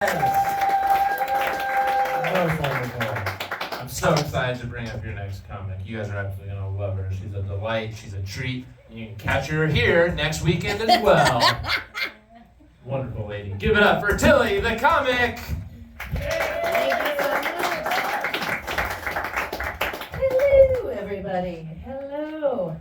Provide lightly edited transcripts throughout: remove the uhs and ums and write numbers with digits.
I'm so excited to bring up your next comic. You guys are absolutely going to love her. She's a delight. She's a treat. And you can catch her here next weekend as well. Wonderful lady. Give it up for Tilly, the comic. Hello, everybody. Hello.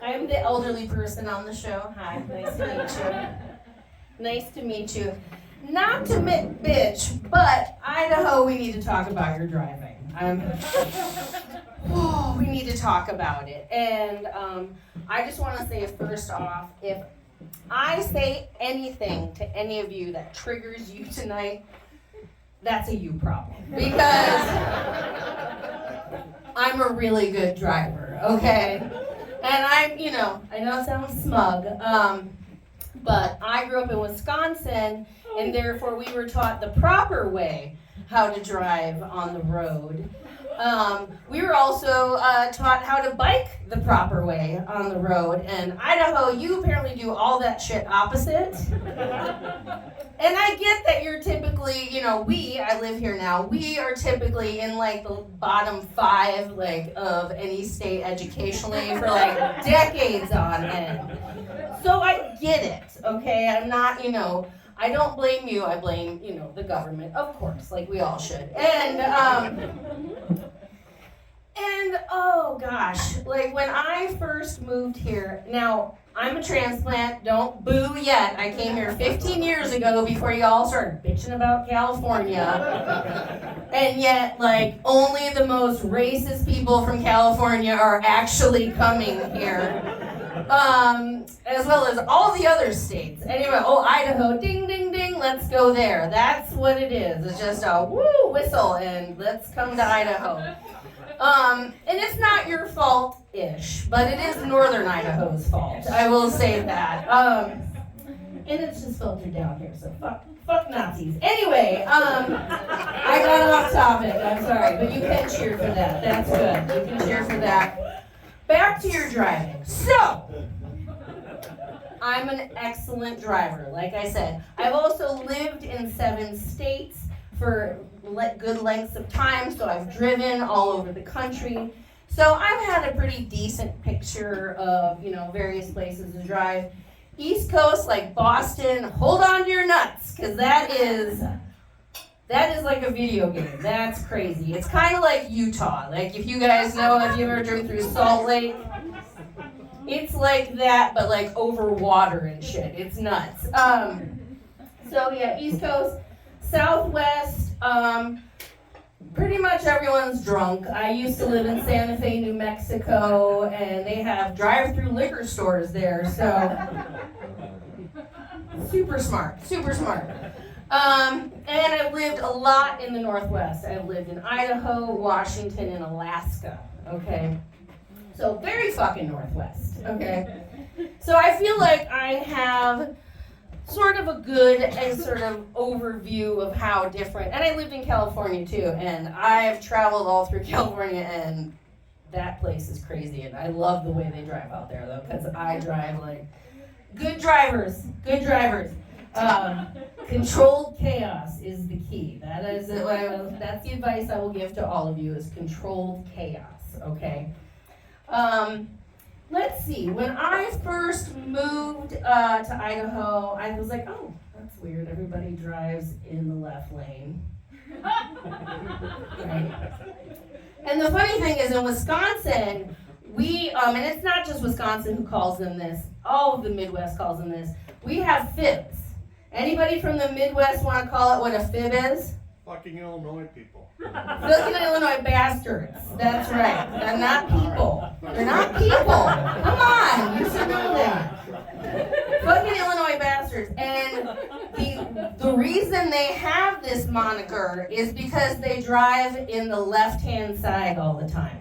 I'm the elderly person on the show. Hi, nice to meet you. Nice to meet you. Not to bitch, but Idaho, we need to talk about your driving. We need to talk about it. And I just want to say first off, if I say anything to any of you that triggers you tonight, that's a you problem. Because I'm a really good driver, okay? And I know it sounds smug, but I grew up in Wisconsin, and therefore we were taught the proper way how to drive on the road. We were also taught how to bike the proper way on the road. And Idaho, you apparently do all that shit opposite. And I get that you're typically, I live here now, we are typically in like the bottom 5 of any state educationally for decades on end. So I get it, okay? I'm not, I don't blame you, I blame, the government, of course, like we all should. And oh gosh, when I first moved here, now I'm a transplant, don't boo yet. I came here 15 years ago before you all started bitching about California. And yet, only the most racist people from California are actually coming here. As well as all the other states. Anyway, Idaho, ding, ding, ding, let's go there. That's what it is. It's just a woo whistle and let's come to Idaho. And it's not your fault-ish, but it is Northern Idaho's fault. I will say that. And it's just filtered down here, so fuck Nazis. Anyway, I got off topic. I'm sorry, but you can cheer for that. That's good. You can cheer for that. Back to your driving. So, I'm an excellent driver, like I said. I've also lived in 7 states for good lengths of time, so I've driven all over the country. So I've had a pretty decent picture of, various places to drive. East Coast, like Boston, hold on to your nuts, because that is like a video game. That's crazy. It's kind of like Utah. If you guys know, if you ever driven through Salt Lake, it's like that, but over water and shit. It's nuts. So yeah, East Coast. Southwest, pretty much everyone's drunk. I used to live in Santa Fe, New Mexico, and they have drive-through liquor stores there, so super smart. And I've lived a lot in the Northwest. I've lived in Idaho, Washington, and Alaska, okay? So very fucking Northwest, okay? So I feel like I have sort of a good sort of overview of how different, and I lived in California too, and I've traveled all through California, and that place is crazy, and I love the way they drive out there though, because I drive good drivers. Controlled chaos is the key. That's the advice I will give to all of you, is controlled chaos, okay? Let's see, when I first moved to Idaho, I was like, oh, that's weird, everybody drives in the left lane. Right? And the funny thing is, in Wisconsin, we, and it's not just Wisconsin who calls them this, all of the Midwest calls them this, we have fibs. Anybody from the Midwest want to call it what a fib is? Fucking Illinois people. Fucking Illinois bastards. That's right. They're not people. They're not people. Come on, you should know that. Fucking Illinois bastards. And the reason they have this moniker is because they drive in the left-hand side all the time.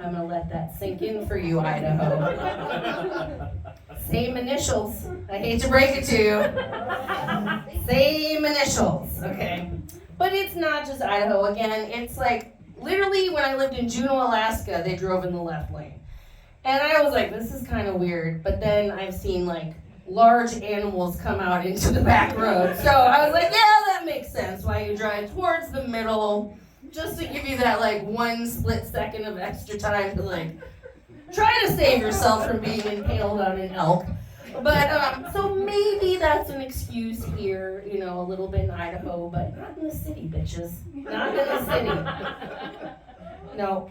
I'm gonna let that sink in for you, Idaho. Same initials. I hate to break it to you. Same initials, okay? But it's not just Idaho. Again, it's literally when I lived in Juneau, Alaska, they drove in the left lane. And I was like, this is kind of weird. But then I've seen large animals come out into the back road. So I was like, yeah, that makes sense why you drive towards the middle, just to give you that like 1 split second of extra time to like try to save yourself from being impaled on an elk. But so maybe that's an excuse here, you know, a little bit in Idaho, but not in the city, bitches. Not in the city. No.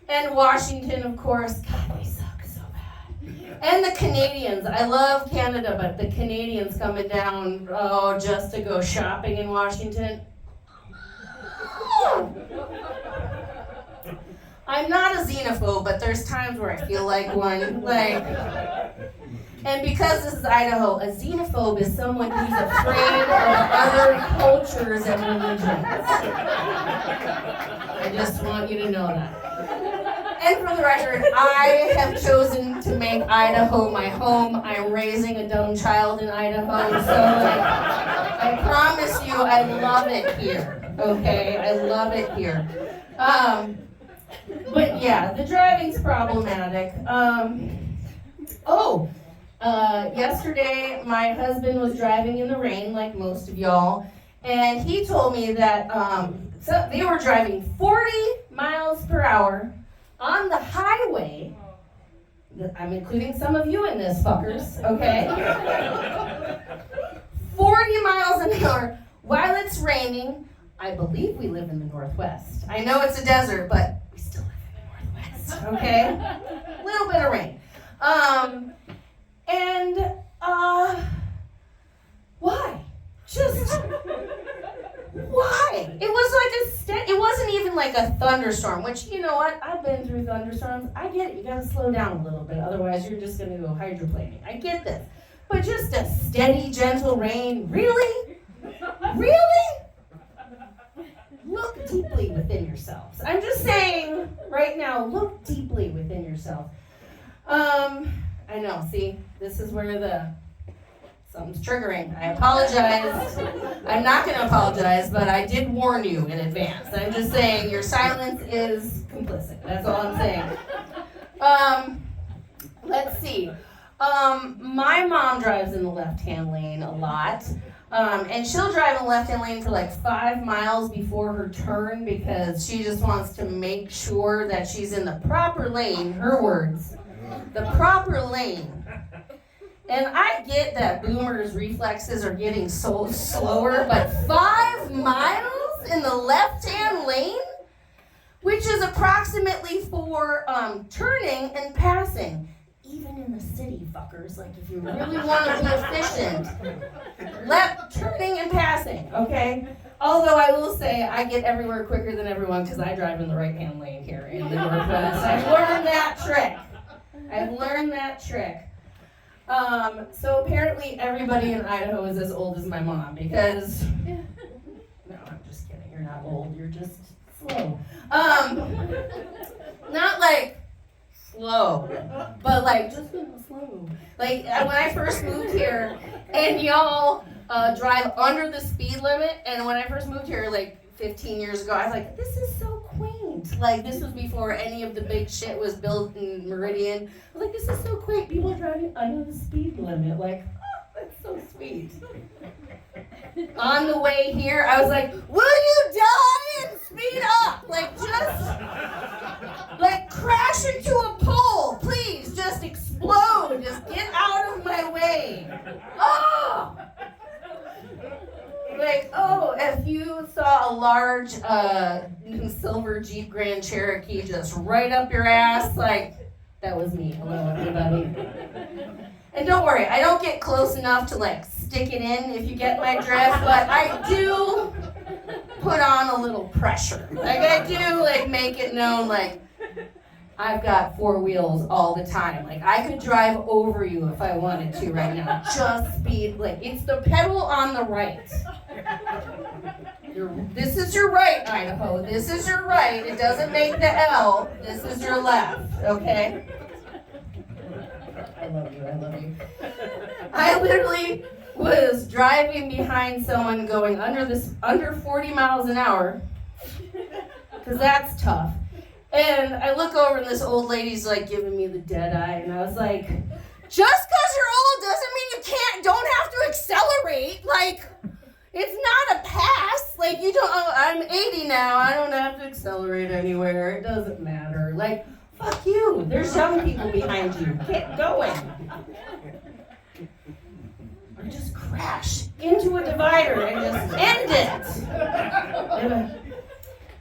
And Washington, of course. God, they suck so bad. And the Canadians. I love Canada, but the Canadians coming down, just to go shopping in Washington. I'm not a xenophobe, but there's times where I feel like one. And because this is Idaho, a xenophobe is someone who's afraid of other cultures and religions. I just want you to know that. And for the record, I have chosen to make Idaho my home. I'm raising a dumb child in Idaho, so I promise you I love it here, okay? I love it here. But yeah, the driving's problematic. Yesterday my husband was driving in the rain, like most of y'all, and he told me that so they were driving 40 miles per hour on the highway. I'm including some of you in this, fuckers, okay? 40 miles an hour while it's raining. I believe we live in the Northwest. I know it's a desert, but we still live in the Northwest, okay? A little bit of rain. Why? Just why? It was like it wasn't even like a thunderstorm, which, you know what? I've been through thunderstorms. I get it. You gotta slow down a little bit. Otherwise, you're just gonna go hydroplaning. I get this. But just a steady, gentle rain? Really? Really? Look deeply within yourselves. I'm just saying right now, look deeply within yourself. I know, see, this is where something's triggering. I apologize. I'm not going to apologize, but I did warn you in advance. I'm just saying your silence is complicit. That's all I'm saying. Let's see. My mom drives in the left-hand lane a lot. And she'll drive in the left-hand lane for like 5 miles before her turn because she just wants to make sure that she's in the proper lane, her words, the proper lane. And I get that boomers' reflexes are getting so slower, but 5 miles in the left-hand lane, which is approximately for turning and passing. Even in the city, fuckers, like if you really want to be efficient, turning and passing, okay? Although I will say I get everywhere quicker than everyone because I drive in the right-hand lane here in the Northwest. I've learned that trick. So apparently everybody in Idaho is as old as my mom because, no, I'm just kidding. You're not old. You're just slow. Not like slow, but like just slow. Like when I first moved here, and y'all drive under the speed limit, and when I first moved here like 15 years ago, I was like, this is so quaint. Like this was before any of the big shit was built in Meridian. I was like, this is so quaint. People are driving under the speed limit. Like, oh, that's so sweet. On the way here, I was like, will you die and speed up? Like just like crash into a pole, please. Just explode. Just get out of my way. Oh! Like, oh, if you saw a large silver Jeep Grand Cherokee just right up your ass, like, that was me. Hello, everybody. And don't worry, I don't get close enough to, like, stick it in, if you get my drift, but I do put on a little pressure. Like, I do, like, make it known, like, I've got 4 wheels all the time. Like, I could drive over you if I wanted to right now. Just speed. Like, it's the pedal on the right. This is your right, Idaho. This is your right. It doesn't make the L. This is your left, okay? I love you. I love you. I literally was driving behind someone going under 40 miles an hour, because that's tough. And I look over and this old lady's like giving me the dead eye, and I was like, Just because you're old doesn't mean you don't have to accelerate. Like, it's not a pass. Like, you don't, oh, I'm 80 now. I don't have to accelerate anywhere. It doesn't matter. Like, fuck you. There's young people behind you. Get going. Or just crash into a divider and just end it.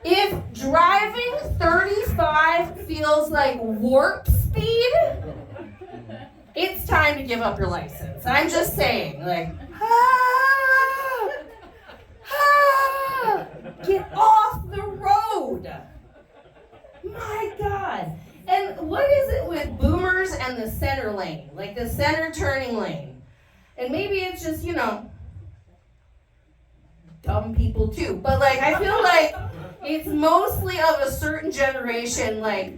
If driving 35 feels like warp speed, it's time to give up your license. I'm just saying, like, get off the road. My God. And what is it with boomers and the center lane? Like the center turning lane. And maybe it's just, dumb people too. But like, I feel like it's mostly of a certain generation. Like,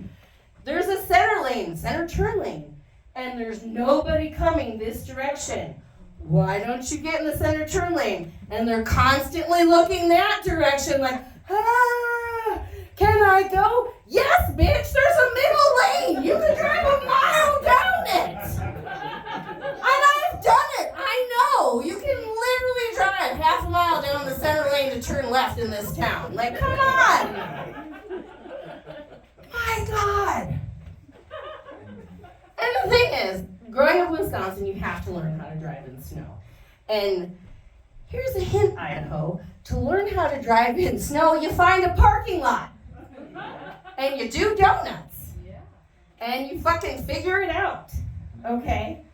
there's a center turn lane, and there's nobody coming this direction. Why don't you get in the center turn lane? And they're constantly looking that direction like, can I go? Yes, bitch, there's a middle lane. You can drive a mile down it. And I've done it. I know. You can literally drive half a mile down the center lane to turn left in this town. Like, come on. My God. And the thing is, growing up in Wisconsin, you have to learn how to drive in snow. And here's a hint, Idaho. To learn how to drive in snow, you find a parking lot. And you do donuts. And you fucking figure it out. Okay?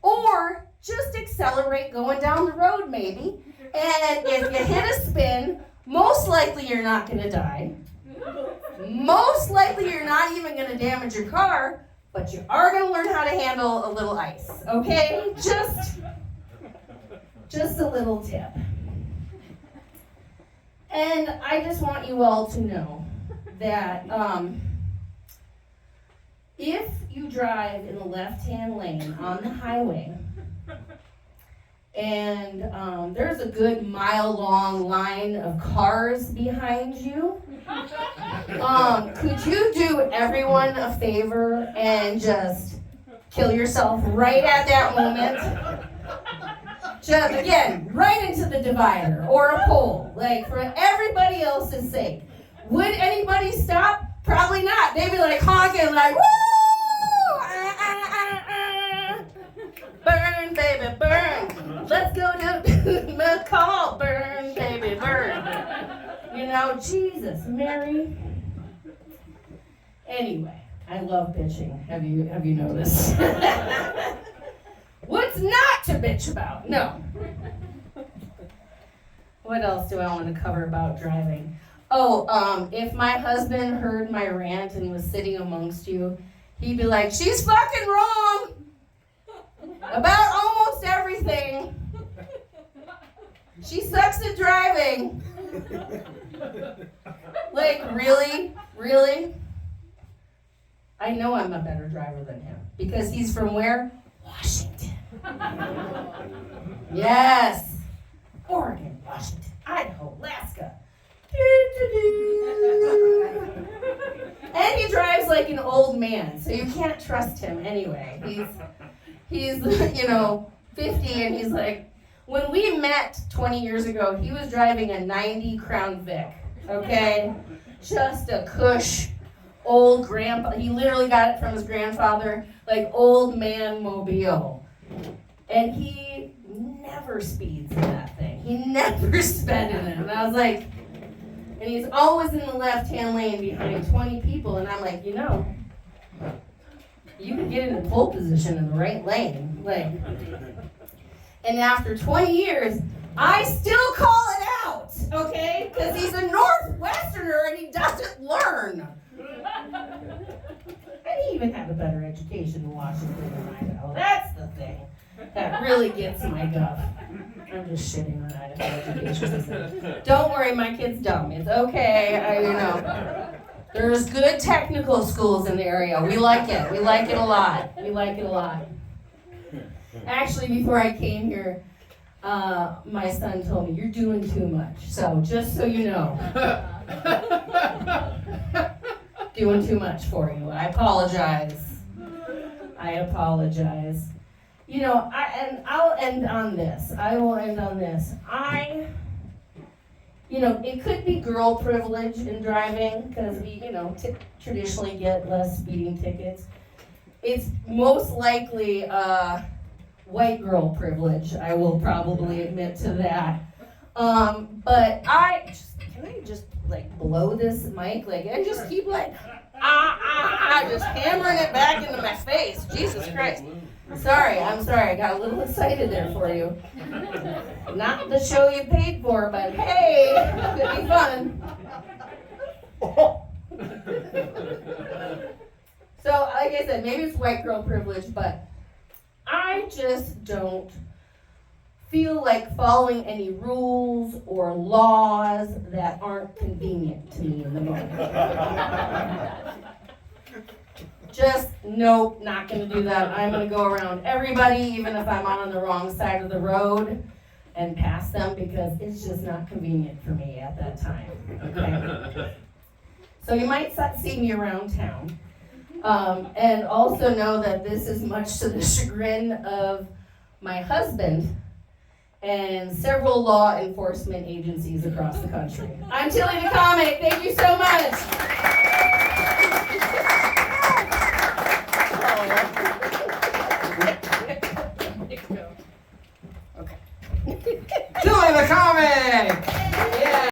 Or just accelerate going down the road, maybe. And if you hit a spin, most likely you're not going to die. Most likely you're not even going to damage your car, but you are going to learn how to handle a little ice. Okay? Just a little tip. And I just want you all to know that if you drive in the left-hand lane on the highway and there's a good mile-long line of cars behind you, could you do everyone a favor and just kill yourself right at that moment? Just, again, right into the divider or a pole, like for everybody else's sake. Would anybody stop? Probably not. They'd be like honking, like, woo! Burn, baby, burn. Let's go to McCall. Burn, baby, burn. Jesus, Mary. Anyway, I love bitching. Have you noticed? What's not to bitch about? No. What else do I want to cover about driving? Oh, if my husband heard my rant and was sitting amongst you, he'd be like, she's fucking wrong about almost everything. She sucks at driving. Like, really? Really? I know I'm a better driver than him. Because he's from where? Washington. Yes. Oregon, Washington, Idaho, Alaska. And he drives like an old man, so you can't trust him anyway. He's 50, and he's like, when we met 20 years ago, he was driving a 90 Crown Vic, okay? Just a cush, old grandpa. He literally got it from his grandfather, like old man mobile. And he never speeds in that thing. He never sped in it. And I was like, and he's always in the left-hand lane behind 20 people. And I'm like, you can get into pole position in the right lane. Like, and after 20 years, I still call it out, okay? Because he's a Northwesterner and he doesn't learn. And he even had a better education in Washington than Idaho. That's the thing that really gets my guff. I'm just shitting on Idaho education system. Don't worry, my kid's dumb. It's okay. There's good technical schools in the area. We like it. We like it a lot. Actually, before I came here, my son told me, you're doing too much. So, just so you know. Doing too much for you. I apologize. I apologize. You know, I'll end on this. I will end on this. You know, it could be girl privilege in driving because we, you know, traditionally get less speeding tickets. It's most likely white girl privilege. I will probably admit to that. But can I just like blow this mic? Like, I just keep like, just hammering it back into my face. Jesus Christ. I'm sorry. I got a little excited there for you. Not the show you paid for, but hey, it could be fun. So, like I said, maybe it's white girl privilege, but I just don't feel like following any rules or laws that aren't convenient to me in the moment. Just, nope, not gonna do that. I'm gonna go around everybody, even if I'm on the wrong side of the road, and pass them because it's just not convenient for me at that time, okay? So you might see me around town. And also know that this is much to the chagrin of my husband and several law enforcement agencies across the country. I'm Tilly the Comic. Thank you so much.